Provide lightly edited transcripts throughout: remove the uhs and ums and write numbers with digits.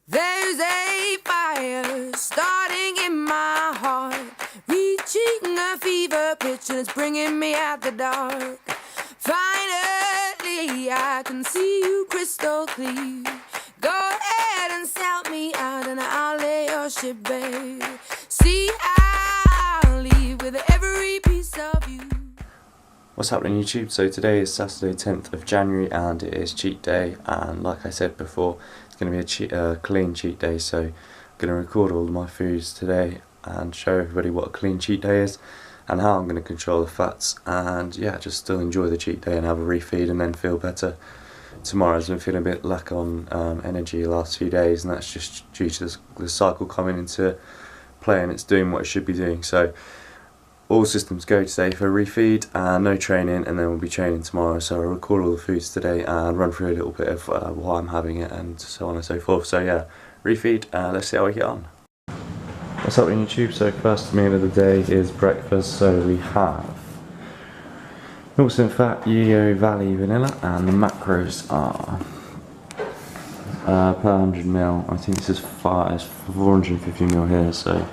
There's a fire starting in my heart, reaching a fever pitch and it's bringing me out the dark. Finally, I can see you crystal clear. Go ahead and sell me out and I'll lay your ship bare. See, I'll leave with every piece of you. What's happening YouTube? So today is Saturday 10th of January and it is cheat day, and like I said before, it's going to be a clean cheat day, so I'm going to record all of my foods today and show everybody what a clean cheat day is and how I'm going to control the fats, and yeah, just still enjoy the cheat day and have a refeed and then feel better tomorrow. I've been feeling a bit lack on energy the last few days, and that's just due to the cycle coming into play and it's doing what it should be doing. So all systems go today for a refeed and no training, and then we'll be training tomorrow. So I'll record all the foods today and run through a little bit of why I'm having it and so on and so forth. So yeah, refeed, let's see how we get on. What's up on YouTube? So first meal of the day is breakfast. So we have 0% fat Yo Valley vanilla, and the macros are per 100ml. I think this is 450ml here, so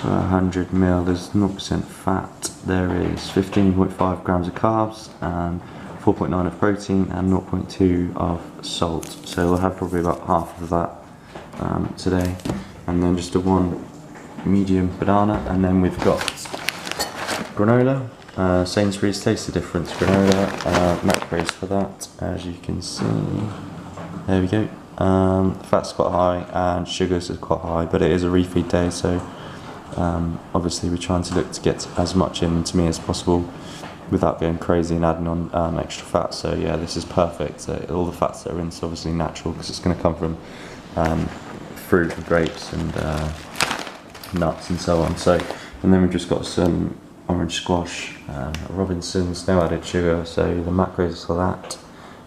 100 ml there's 0% fat, there is 15.5 grams of carbs and 4.9 of protein and 0.2 of salt, so we'll have probably about half of that today, and then just a one medium banana, and then we've got granola, Sainsbury's Taste the Difference granola, macros for that, as you can see, there we go. Fat's quite high and sugars is quite high, but it is a refeed day, so obviously we're trying to look to get as much into me as possible without going crazy and adding on extra fat. So yeah, this is perfect. All the fats that are in is obviously natural because it's going to come from fruit and grapes and nuts and so on. So, and then we've just got some orange squash, Robinson's, no added sugar, so the macros for that.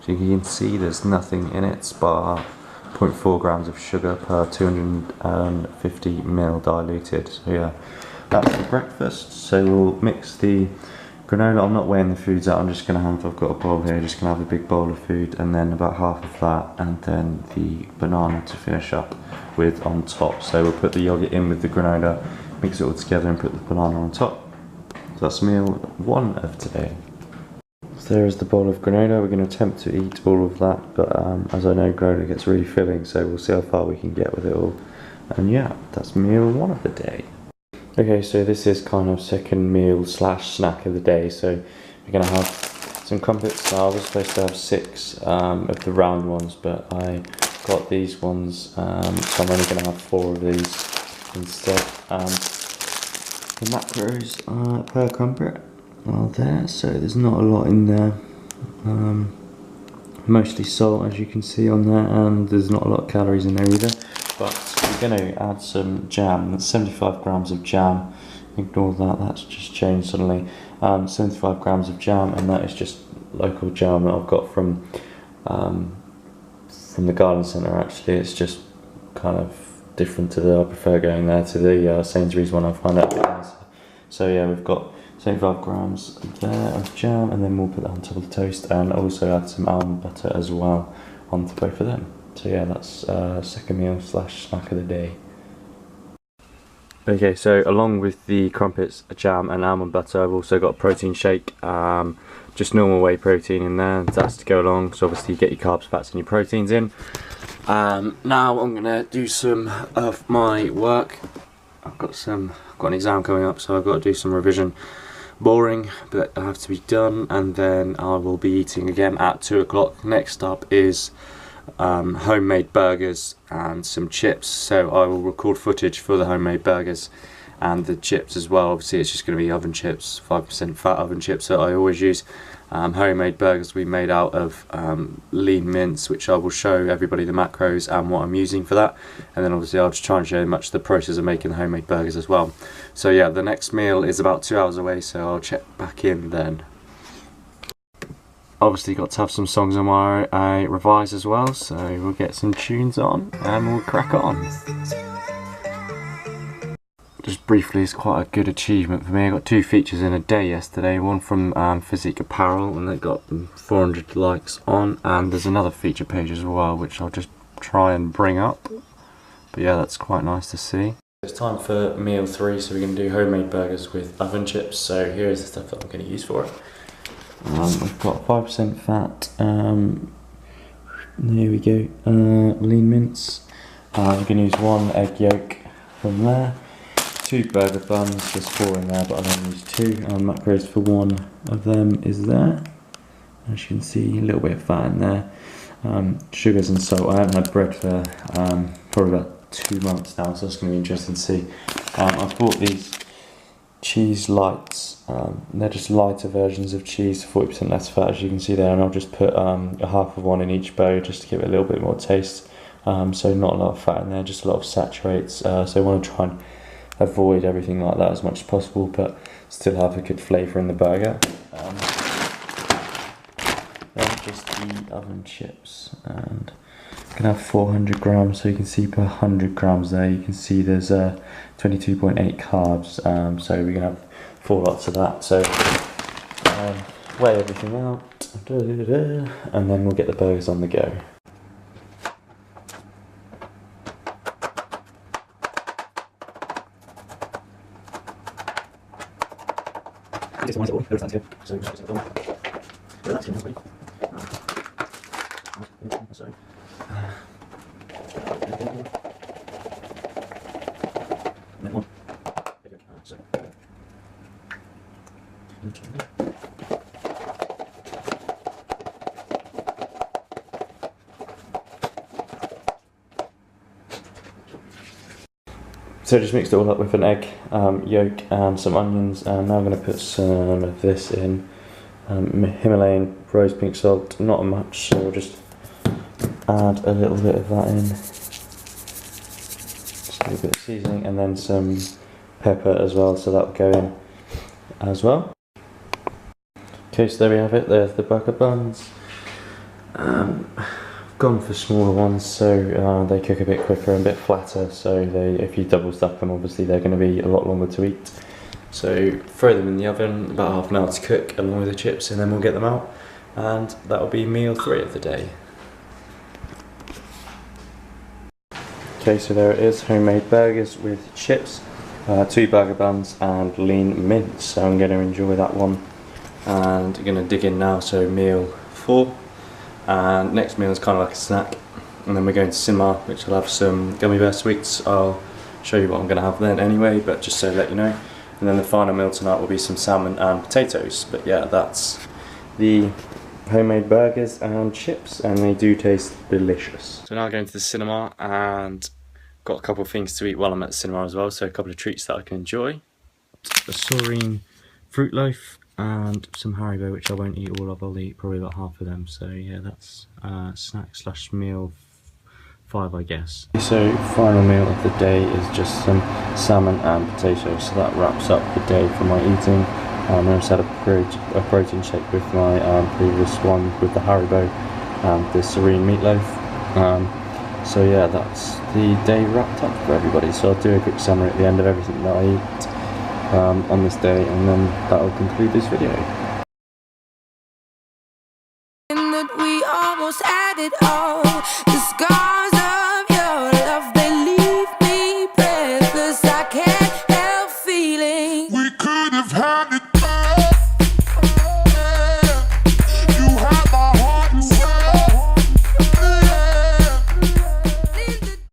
So you can see there's nothing in it bar 0.4 grams of sugar per 250ml diluted. So yeah, that's for breakfast. So we'll mix the granola. I'm not weighing the foods out, I'm just going to have, I've got a bowl here, just going to have a big bowl of food and then about half of that, and then the banana to finish up with on top. So we'll put the yogurt in with the granola, mix it all together and put the banana on top. So that's meal one of today. So there is the bowl of granola. We're going to attempt to eat all of that, but as I know, granola gets really filling, so we'll see how far we can get with it all. And yeah, that's meal one of the day. Okay, so this is kind of second meal slash snack of the day. So we're going to have some crumpets. Now I was supposed to have 6 of the round ones, but I got these ones, so I'm only going to have 4 of these instead. The macros per crumpet are there, so there's not a lot in there, mostly salt as you can see on there, and there's not a lot of calories in there either. But we're going to add some jam. That's 75 grams of jam, ignore that, that's just changed suddenly. 75 grams of jam, and that is just local jam that I've got from the garden centre. Actually, it's just kind of different to I prefer going there to the Sainsbury's one. I find that a bit nicer. So yeah, we've got 75 grams there of jam, and then we'll put that on top of the toast, and also add some almond butter as well onto both of them. So yeah, that's second meal slash snack of the day. Okay, so along with the crumpets, jam and almond butter, I've also got a protein shake, just normal whey protein in there. That's to go along, so obviously you get your carbs, fats and your proteins in. Now I'm going to do some of my work. I've got an exam coming up, so I've got to do some revision. Boring, but I have to be done, and then I will be eating again at 2 o'clock. Next up is homemade burgers and some chips, so I will record footage for the homemade burgers and the chips as well. Obviously it's just going to be oven chips, 5% fat oven chips that I always use. Homemade burgers we made out of lean mince, which I will show everybody the macros and what I'm using for that, and then obviously I'll just try and show much the process of making the homemade burgers as well. So yeah, the next meal is about 2 hours away, so I'll check back in then. Obviously got to have some songs on my revise as well, so we'll get some tunes on and we'll crack on. Just briefly, it's quite a good achievement for me. I got 2 features in a day yesterday, one from Physique Apparel, and they got 400 likes on, and there's another feature page as well which I'll just try and bring up. But yeah, that's quite nice to see. It's time for meal 3, so we're going to do homemade burgers with oven chips. So here is the stuff that I'm going to use for it. We've got 5% fat, there we go, lean mince. I'm going to use 1 egg yolk from there, 2 burger buns, there's 4 in there but I'll only use 2, macros for 1 of them is there. As you can see, a little bit of fat in there, sugars and salt. I haven't had bread for probably about 2 months now, so it's going to be interesting to see. I've bought these cheese lights, they're just lighter versions of cheese, 40% less fat as you can see there, and I'll just put a half of one in each bowl just to give it a little bit more taste. So not a lot of fat in there, just a lot of saturates, so I want to try and avoid everything like that as much as possible but still have a good flavour in the burger. Then just the oven chips, and I'm going to have 400 grams, so you can see per 100 grams there you can see there's 22.8 carbs, so we're going to have 4 lots of that. So weigh everything out, and then we'll get the burgers on the go. So just mixed it all up with an egg, yolk and some onions, and now I'm going to put some of this in, Himalayan rose pink salt, not much, so we'll just add a little bit of that in, just a little bit of seasoning, and then some pepper as well, so that will go in as well. Okay, so there we have it, there's the burger buns. Gone for smaller ones so they cook a bit quicker and a bit flatter, so if you double stuff them obviously they're going to be a lot longer to eat. So throw them in the oven, about half an hour to cook along with the chips, and then we'll get them out, and that'll be meal 3 of the day. Okay, so there it is, homemade burgers with chips, 2 burger buns and lean mince, so I'm going to enjoy that one. And I'm going to dig in now, so meal 4. And next meal is kind of like a snack, and then we're going to cinema, which will have some gummy bear sweets. I'll show you what I'm going to have then anyway, but just so to let you know. And then the final meal tonight will be some salmon and potatoes. But yeah, that's the homemade burgers and chips, and they do taste delicious. So now I'm going to the cinema and got a couple of things to eat while I'm at the cinema as well, so a couple of treats that I can enjoy. A saurine fruit loaf and some Haribo, which I won't eat all of. I'll eat probably about half of them. So yeah, that's snack slash meal 5, I guess. So final meal of the day is just some salmon and potatoes. So that wraps up the day for my eating. I just had a protein shake with my previous one with the Haribo and the saurine meatloaf. So yeah, that's the day wrapped up for everybody. So I'll do a quick summary at the end of everything that I eat on this day, and then that will conclude this video. That we almost had it all.